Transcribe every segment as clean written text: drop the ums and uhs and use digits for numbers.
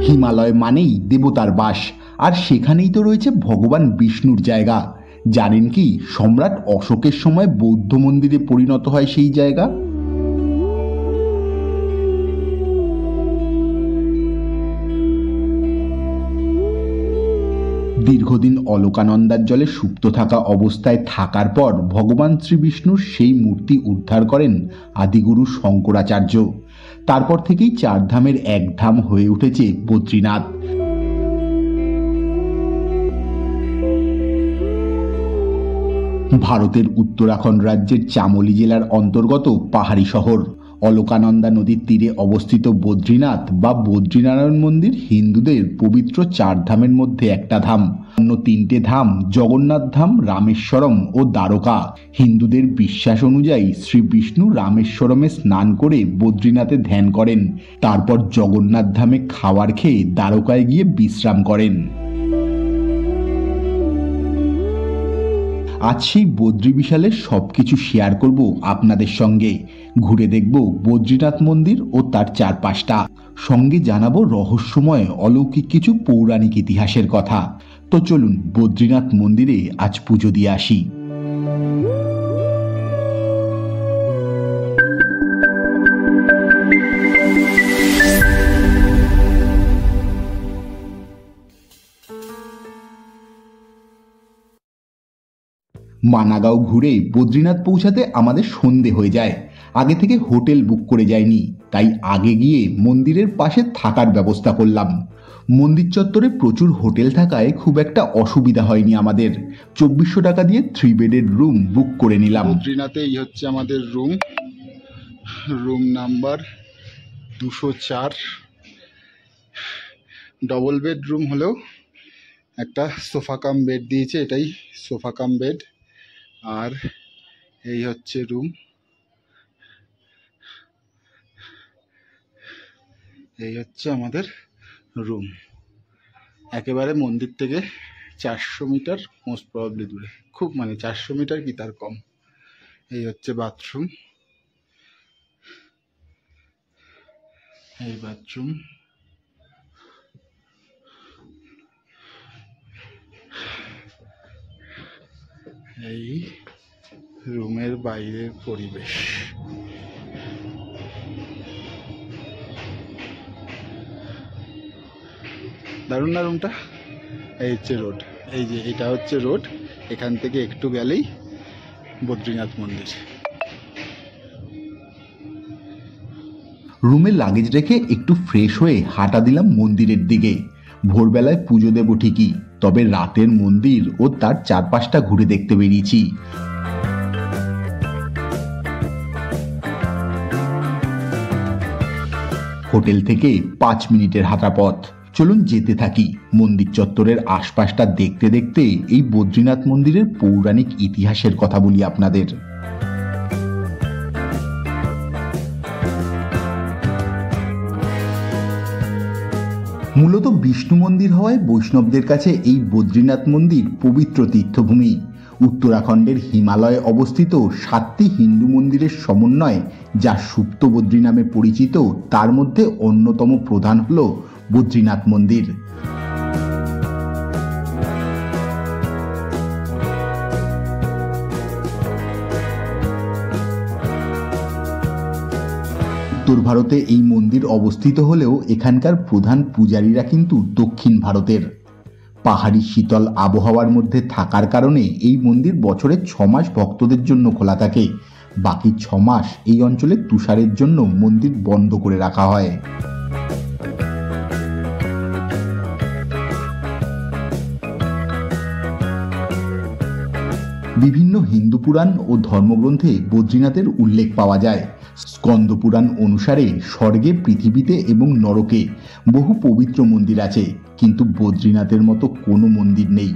হিমালয় মানেই দেবতার বাস, আর সেখানেই তো রয়েছে ভগবান বিষ্ণুর জায়গা। জানেন কি সম্রাট অশোকের সময় বৌদ্ধ মন্দিরে পরিণত হয় সেই জায়গা? দীর্ঘদিন অলকানন্দার জলে সুপ্ত থাকা অবস্থায় থাকার পর ভগবান শ্রীবিষ্ণুর সেই মূর্তি উদ্ধার করেন আদিগুরু শঙ্করাচার্য। তারপর থেকেই চার ধামের এক ধাম হয়ে উঠেছে বদ্রীনাথ। ভারতের উত্তরাখণ্ড রাজ্যের চামোলি জেলার অন্তর্গত পাহাড়ি শহর অলকানন্দা নদীর তীরে অবস্থিত বদ্রীনাথ বা বদ্রীনারায়ণ মন্দির হিন্দুদের পবিত্র চার ধামের মধ্যে একটা ধাম। অন্য তিনটে ধাম জগন্নাথ ধাম, রামেশ্বরম ও দ্বারকা। হিন্দুদের বিশ্বাস অনুযায়ী শ্রী বিষ্ণু রামেশ্বরমে স্নান করে বদ্রীনাথে ধ্যান করেন, তারপর জগন্নাথ ধামে খাবার খেয়ে দ্বারকায় গিয়ে বিশ্রাম করেন। আজ সেই বদ্রী বিশালের সবকিছু শেয়ার করব আপনাদের সঙ্গে। ঘুরে দেখব বদ্রীনাথ মন্দির ও তার চারপাশটা, সঙ্গে জানাবো রহস্যময় অলৌকিক কিছু পৌরাণিক ইতিহাসের কথা। তো চলুন বদ্রীনাথ মন্দিরে আজ পুজো দিয়ে আসি। মানাগাঁও ঘুরে বদ্রীনাথ পৌঁছাতে আমাদের সন্ধে হয়ে যায়। আগে থেকে হোটেল বুক করে যায়নি, তাই আগে গিয়ে মন্দিরের পাশে থাকার ব্যবস্থা করলাম। মন্দির চত্বরে প্রচুর হোটেল থাকায় খুব একটা অসুবিধা হয়নি আমাদের। 2400 টাকা দিয়ে 3 বেডের রুম বুক করে নিলাম। বদ্রীনাথে এই হচ্ছে আমাদের room number 204। Double bed room হলেও একটা সোফা কাম বেড দিয়েছে, এটাই সোফা কাম বেড। আর এই হচ্ছে রুম, এই হচ্ছে আমাদের রুম। একেবারে মন্দির থেকে 400 মিটার মোস্ট প্রবাবলি দূরে, খুব 400 মিটার কি তার কম। এই হচ্ছে বাথরুম, এই বাথরুম। এই রুমের বাইরের পরিবেশ। দারুণ না রুমটা? এই হচ্ছে রোড, এই যে এটা হচ্ছে রোড, এখান থেকে একটু গেলেই বদ্রীনাথ মন্দির। রুমে লাগেজ রেখে একটু ফ্রেশ হয়ে হাঁটা দিলাম মন্দিরের দিকে। ভোরবেলায় পুজো দেব ঠিকই, তবে রাতের মন্দির ও তার চারপাশটা ঘুরে দেখতে বেরিয়েছি। হোটেল থেকে 5 মিনিটের হাঁটা পথ। চলুন যেতে থাকি। মন্দির চত্বরের আশপাশটা দেখতে দেখতে এই বদ্রীনাথ মন্দিরের পৌরাণিক ইতিহাসের কথা বলি আপনাদের। মূলত বিষ্ণু মন্দির হওয়ায় বৈষ্ণবদের কাছে এই বদ্রীনাথ মন্দির পবিত্র তীর্থভূমি। উত্তরাখণ্ডের হিমালয়ে অবস্থিত 7টি হিন্দু মন্দিরের সমন্বয়, যা সুপ্ত বদ্রী নামে পরিচিত। তার মধ্যে অন্যতম প্রধান হল বদ্রীনাথ মন্দির। উত্তর ভারতে এই মন্দির অবস্থিত হলেও এখানকার প্রধান পূজারীরা কিন্তু দক্ষিণ ভারতের। পাহাড়ি শীতল আবহাওয়ার মধ্যে থাকার কারণে এই মন্দির বছরে 6 মাস ভক্তদের জন্য খোলা থাকে। বাকি 6 মাস এই অঞ্চলে তুষারের জন্য মন্দির বন্ধ করে রাখা হয়। বিভিন্ন হিন্দু পুরাণ ও ধর্মগ্রন্থে বদ্রীনাথের উল্লেখ পাওয়া যায়। স্কন্দ পুরাণ অনুসারে স্বর্গে, পৃথিবীতে এবং নরকে বহু পবিত্র মন্দির আছে, কিন্তু বদ্রীনাথের মতো কোনো মন্দির নেই।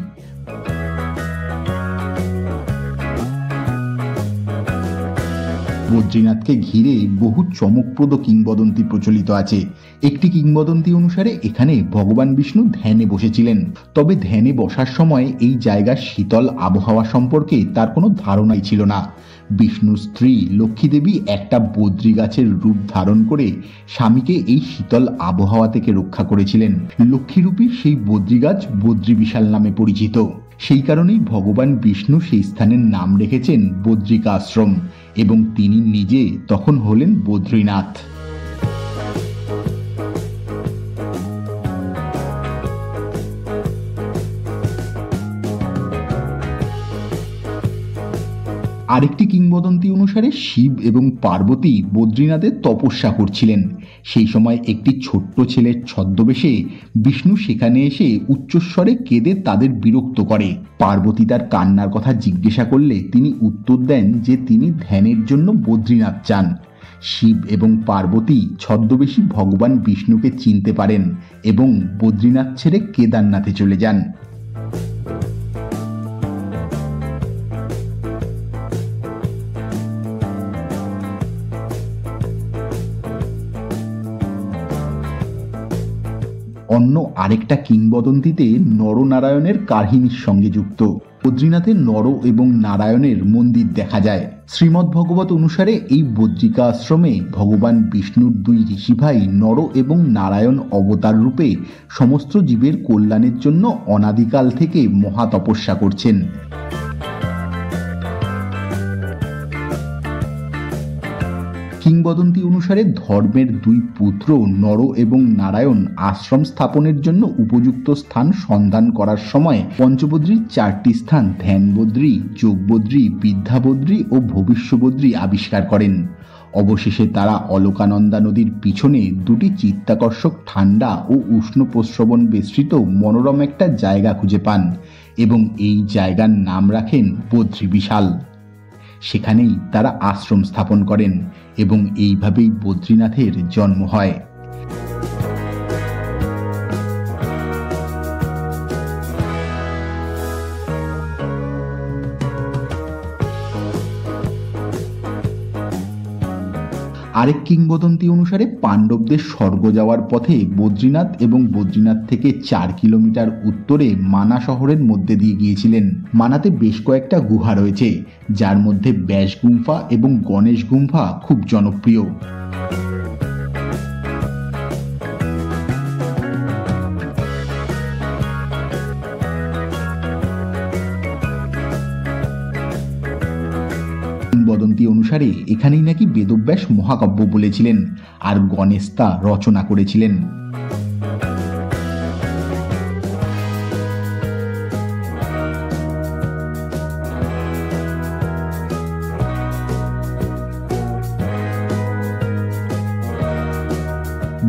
বদ্রীনাথকে ঘিরে বহু চমকপ্রদ কিংবদন্তি প্রচলিত আছে। একটি কিংবদন্তি অনুসারে এখানে ভগবান বিষ্ণু ধ্যানে বসেছিলেন, তবে ধ্যানে বসার সময় এই জায়গার শীতল আবহাওয়া সম্পর্কে তার কোনো ধারণাই ছিল না। বিষ্ণুর স্ত্রী লক্ষ্মী দেবী একটা বদ্রী গাছের রূপ ধারণ করে স্বামীকে এই শীতল আবহাওয়া থেকে রক্ষা করেছিলেন। লক্ষ্মীরূপী সেই বদ্রী গাছ বদ্রী বিশাল নামে পরিচিত। সেই কারণেই ভগবান বিষ্ণু সেই স্থানের নাম রেখেছেন বদ্রিকা আশ্রম এবং তিনি নিজে তখন হলেন বদ্রীনাথ। আরেকটি কিংবদন্তি অনুসারে শিব এবং পার্বতী বদ্রীনাথে তপস্যা করছিলেন। সেই সময় একটি ছোট্ট ছেলের ছদ্মবেশে বিষ্ণু সেখানে এসে উচ্চস্বরে কেঁদে তাদের বিরক্ত করে। পার্বতী তার কান্নার কথা জিজ্ঞাসা করলে তিনি উত্তর দেন যে তিনি ধ্যানের জন্য বদ্রীনাথ চান। শিব এবং পার্বতী ছদ্মবেশী ভগবান বিষ্ণুকে চিনতে পারেন এবং বদ্রীনাথ ছেড়ে কেদারনাথে চলে যান। অন্য আরেকটা কিংবদন্তিতে নরনারায়ণের কাহিনীর সঙ্গে যুক্ত। বদ্রীনাথে নর এবং নারায়ণের মন্দির দেখা যায়। শ্রীমদ্ ভগবত অনুসারে এই বদ্রিকা আশ্রমে ভগবান বিষ্ণুর দুই ঋষিভাই নর এবং নারায়ণ অবতার রূপে সমস্ত জীবের কল্যাণের জন্য অনাদিকাল থেকে মহা তপস্যা করছেন। কিংবদন্তি অনুসারে ধর্মের দুই পুত্র নর এবং নারায়ণ আশ্রম স্থাপনের জন্য উপযুক্ত স্থান সন্ধান করার সময় পঞ্চবদ্রীর 4টি স্থান ধ্যানবদ্রী, যোগবদ্রী, বিদ্যাবদ্রী ও ভবিষ্যবদ্রী আবিষ্কার করেন। অবশেষে তারা অলকানন্দা নদীর পিছনে দুটি চিত্তাকর্ষক ঠান্ডা ও উষ্ণ প্রস্রবণ বেষ্টিত মনোরম একটা জায়গা খুঁজে পান এবং এই জায়গার নাম রাখেন বদ্রী বিশাল। সেখানেই তারা আশ্রম স্থাপন করেন এবং এইভাবেই বদ্রীনাথের জন্ম হয়। আরেক কিংবদন্তি অনুসারে পাণ্ডবদের স্বর্গ যাওয়ার পথে বদ্রীনাথ এবং বদ্রীনাথ থেকে 4 কিলোমিটার উত্তরে মানা শহরের মধ্যে দিয়ে গিয়েছিলেন। মানাতে বেশ কয়েকটা গুহা রয়েছে, যার মধ্যে ব্যাস গুম্ফা এবং গণেশ গুম্ফা খুব জনপ্রিয়। কিংবদন্তি অনুসারে এখানেই নাকি বেদব্যাস মহাকাব্য বলেছিলেন আর গণেশ তা রচনা করেছিলেন।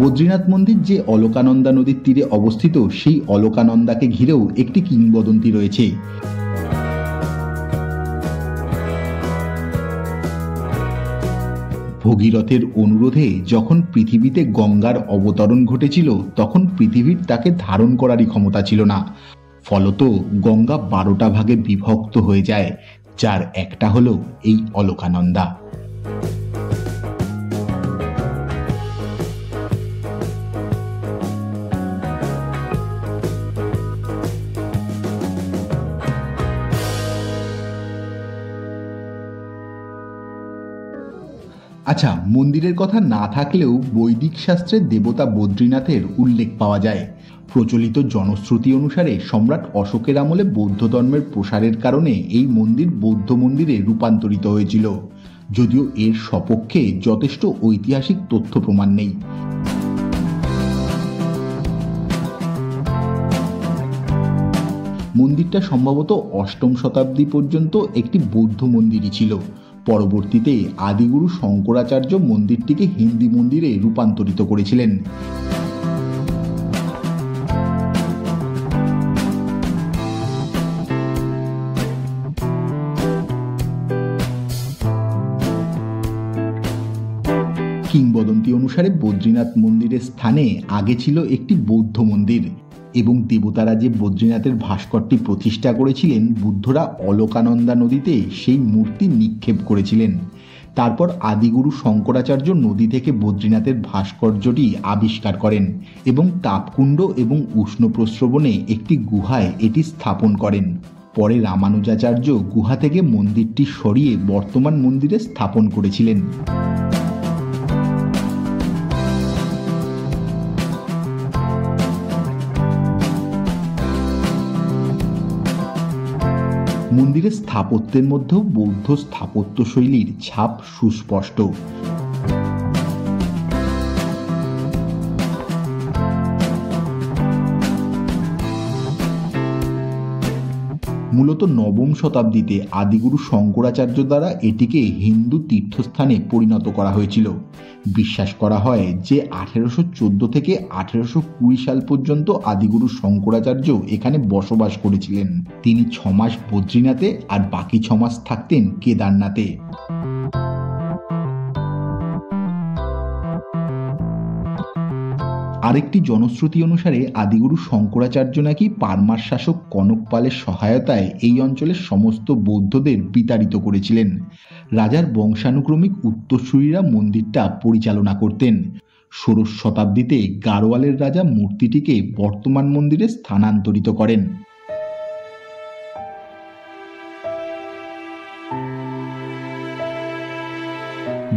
বদ্রীনাথ মন্দির যে অলকানন্দা নদীর তীরে অবস্থিত, সেই অলকানন্দাকে ঘিরেও একটি কিংবদন্তি রয়েছে। ভগীরথের অনুরোধে যখন পৃথিবীতে গঙ্গার অবতরণ ঘটেছিল, তখন পৃথিবীর তাকে ধারণ করারই ক্ষমতা ছিল না। ফলত গঙ্গা 12টা ভাগে বিভক্ত হয়ে যায়, যার একটা হলো এই অলকানন্দা। আচ্ছা, মন্দিরের কথা না থাকলেও বৈদিক শাস্ত্রে দেবতা বদ্রীনাথের উল্লেখ পাওয়া যায়। প্রচলিত জনশ্রুতি অনুসারে সম্রাট অশোকের আমলে বৌদ্ধ ধর্মের প্রসারের কারণে এই মন্দির বৌদ্ধ মন্দিরে রূপান্তরিত হয়েছিল, যদিও এর সপক্ষে যথেষ্ট ঐতিহাসিক তথ্য প্রমাণ নেই। মন্দিরটা সম্ভবত 8ম শতাব্দী পর্যন্ত একটি বৌদ্ধ মন্দিরই ছিল। পরবর্তীতে আদিগুরু শঙ্করাচার্য মন্দিরটিকে হিন্দু মন্দিরে রূপান্তরিত করেছিলেন। কিংবদন্তি অনুসারে বদ্রীনাথ মন্দিরের স্থানে আগে ছিল একটি বৌদ্ধ মন্দির এবং দেবতারা যে বদ্রীনাথের ভাস্করটি প্রতিষ্ঠা করেছিলেন, বুদ্ধরা অলকানন্দা নদীতে সেই মূর্তি নিক্ষেপ করেছিলেন। তারপর আদিগুরু শঙ্করাচার্য নদী থেকে বদ্রীনাথের ভাস্কর্যটি আবিষ্কার করেন এবং তাপকুণ্ড এবং উষ্ণ প্রস্রবণে একটি গুহায় এটি স্থাপন করেন। পরে রামানুজাচার্য গুহা থেকে মন্দিরটি সরিয়ে বর্তমান মন্দিরে স্থাপন করেছিলেন। মন্দিরের স্থাপত্যের মধ্যেও বৌদ্ধ স্থাপত্যশৈলীর ছাপ সুস্পষ্ট। মূলত নবম শতাব্দীতে আদিগুরু শঙ্করাচার্য দ্বারা এটিকে হিন্দু তীর্থস্থানে পরিণত করা হয়েছিল। বিশ্বাস করা হয় যে 1814 থেকে 1820 সাল পর্যন্ত আদিগুরু শঙ্করাচার্য এখানে বসবাস করেছিলেন। তিনি 6 মাস বদ্রীনাথে আর বাকি 6 মাস থাকতেন কেদারনাথে। আরেকটি জনশ্রুতি অনুসারে আদিগুরু শঙ্করাচার্য নাকি পারমার শাসক কনক পালের সহায়তায় এই অঞ্চলের সমস্ত বৌদ্ধদের বিতাড়িত করেছিলেন। রাজার বংশানুক্রমিক উত্তরসূরিরা মন্দিরটা পরিচালনা করতেন। 16 শতাব্দীতে গাড়োয়ালের রাজা মূর্তিটিকে বর্তমান মন্দিরে স্থানান্তরিত করেন।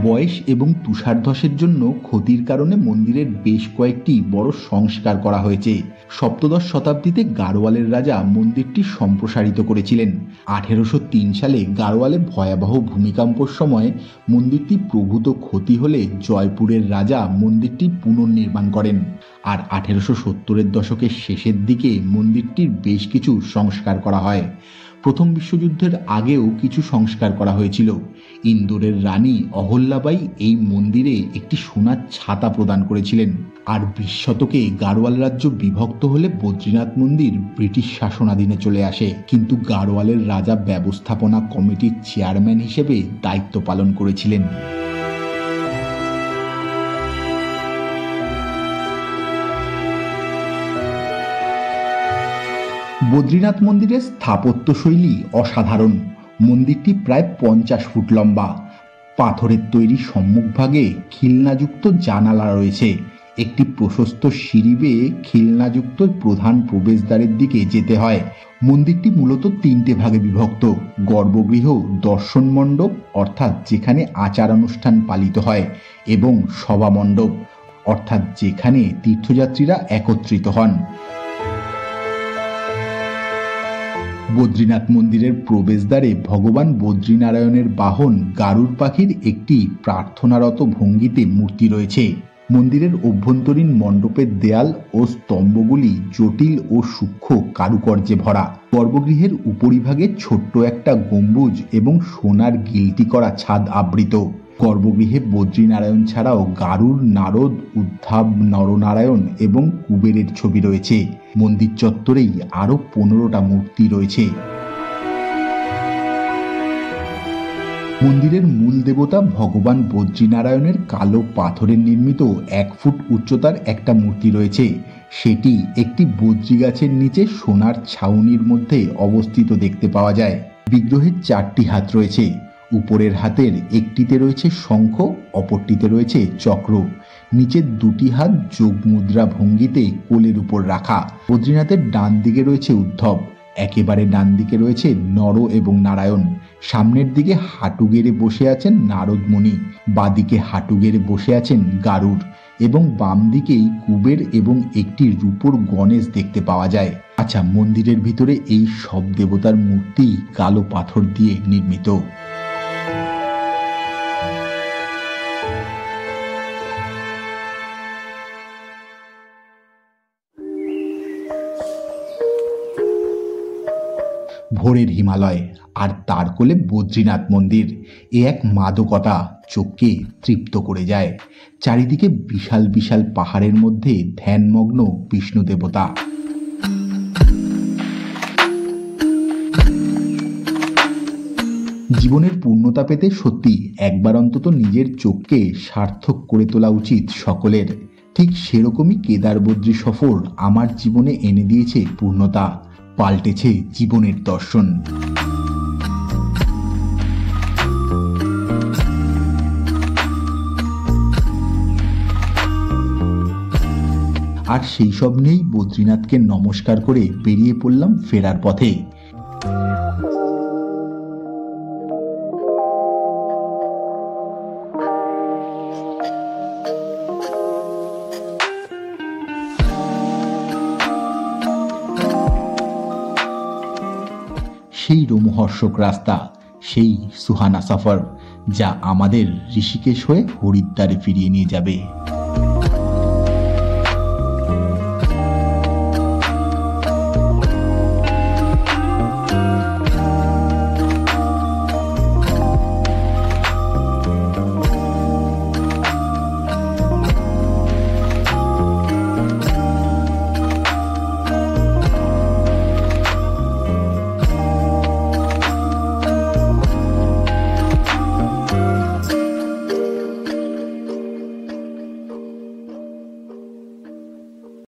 বয়স এবং তুষারধসের জন্য ক্ষতির কারণে মন্দিরের বেশ কয়েকটি বড় সংস্কার করা হয়েছে। সপ্তদশ শতাব্দীতে গাড়োয়ালের রাজা মন্দিরটি সম্প্রসারিত করেছিলেন। 1803 সালে গাড়োয়ালে ভয়াবহ ভূমিকম্পর সময় মন্দিরটি প্রভূত ক্ষতি হলে জয়পুরের রাজা মন্দিরটি পুনর্নির্মাণ করেন। আর 1870-এর দশকের শেষের দিকে মন্দিরটির বেশ কিছু সংস্কার করা হয়। প্রথম বিশ্বযুদ্ধের আগেও কিছু সংস্কার করা হয়েছিল। ইন্দোরের রানী অহল্যাবাই এই মন্দিরে একটি সোনার ছাতা প্রদান করেছিলেন। আর 20 শতকে গাড়োয়াল রাজ্য বিভক্ত হলে বদ্রীনাথ মন্দির ব্রিটিশ শাসনাধীনে চলে আসে, কিন্তু গাড়োয়ালের রাজা ব্যবস্থাপনা কমিটির চেয়ারম্যান হিসেবে দায়িত্ব পালন করেছিলেন। বদ্রীনাথ মন্দিরের স্থাপত্যশৈলী অসাধারণ। মন্দিরটি প্রায় 50 ফুট লম্বা। পাথরের তৈরি সম্মুখভাগে খিলনাযুক্ত জানালা রয়েছে। একটি প্রশস্ত সিঁড়ি বেয়ে খিলনাযুক্ত প্রধান প্রবেশদ্বারের দিকে যেতে হয়। মন্দিরটি মূলত 3টে ভাগে বিভক্ত: গর্ভগৃহ, দর্শন মণ্ডপ অর্থাৎ যেখানে আচার অনুষ্ঠান পালিত হয়, এবং সভা মণ্ডপ অর্থাৎ যেখানে তীর্থযাত্রীরা একত্রিত হন। বদ্রীনাথ মন্দিরের প্রবেশদ্বারে ভগবান বদ্রীনারায়ণের বাহন গারুড় পাখির একটি প্রার্থনারত ভঙ্গিতে মূর্তি রয়েছে। মন্দিরের অভ্যন্তরীণ মণ্ডপের দেয়াল ও স্তম্ভগুলি জটিল ও সূক্ষ্ম কারুকার্যে ভরা। গর্ভগৃহের উপরিভাগে ছোট্ট একটা গম্বুজ এবং সোনার গিলটি করা ছাদ আবৃত। গর্ভগৃহে বদ্রীনারায়ণ ছাড়াও গারুড়, নারদ, উদ্ধব, নরনারায়ণ এবং কুবেরের ছবি রয়েছে। মন্দির চত্বরেই আরও 15টা মূর্তি রয়েছে। মন্দিরের মূল দেবতা ভগবান বদ্রীনারায়ণের কালো পাথরের নির্মিত 1 ফুট উচ্চতার একটা মূর্তি রয়েছে। সেটি একটি বদ্রী গাছের নিচে সোনার ছাউনির মধ্যে অবস্থিত দেখতে পাওয়া যায়। বিগ্রহের 4টি হাত রয়েছে। উপরের হাতের একটিতে রয়েছে শঙ্খ, অপরটিতে রয়েছে চক্র। নিচের 2টি হাত যোগ মুদ্রা ভঙ্গিতে কোলের উপর রাখা। বদ্রীনাথের ডান দিকে রয়েছে উদ্ধব, একেবারে ডান দিকে রয়েছে নর এবং নারায়ণ। সামনের দিকে হাঁটু গেড়ে বসে আছেন নারদ মুনি, বাদিকে হাঁটু গেড়ে বসে আছেন গারুড়, এবং বাম দিকেই কুবের এবং একটি রূপোর গণেশ দেখতে পাওয়া যায়। আচ্ছা, মন্দিরের ভিতরে এই সব দেবতার মূর্তি কালো পাথর দিয়ে নির্মিত। ভোরের হিমালয় আর তার কোলে বদ্রীনাথ মন্দির, এ এক মাদকতা চোখকে তৃপ্ত করে যায়। চারিদিকে বিশাল বিশাল পাহাড়ের মধ্যে ধ্যানমগ্ন বিষ্ণু দেবতা। জীবনের পূর্ণতা পেতে সত্যি একবার অন্তত নিজের চোখকে সার্থক করে তোলা উচিত সকলের। ঠিক সেরকমই কেদার বদ্রী সফর আমার জীবনে এনে দিয়েছে পূর্ণতা, পাল্টেছে জীবনের দর্শন। আর সেই সব নিয়েই বদ্রীনাথকে নমস্কার করে বেরিয়ে পড়লাম ফেরার পথে। রোমহর্ষক রাস্তা, সেই সুহানা সফর, যা আমাদের ঋষিকেশ হয়ে হরিদ্বারে ফিরিয়ে নিয়ে যাবে।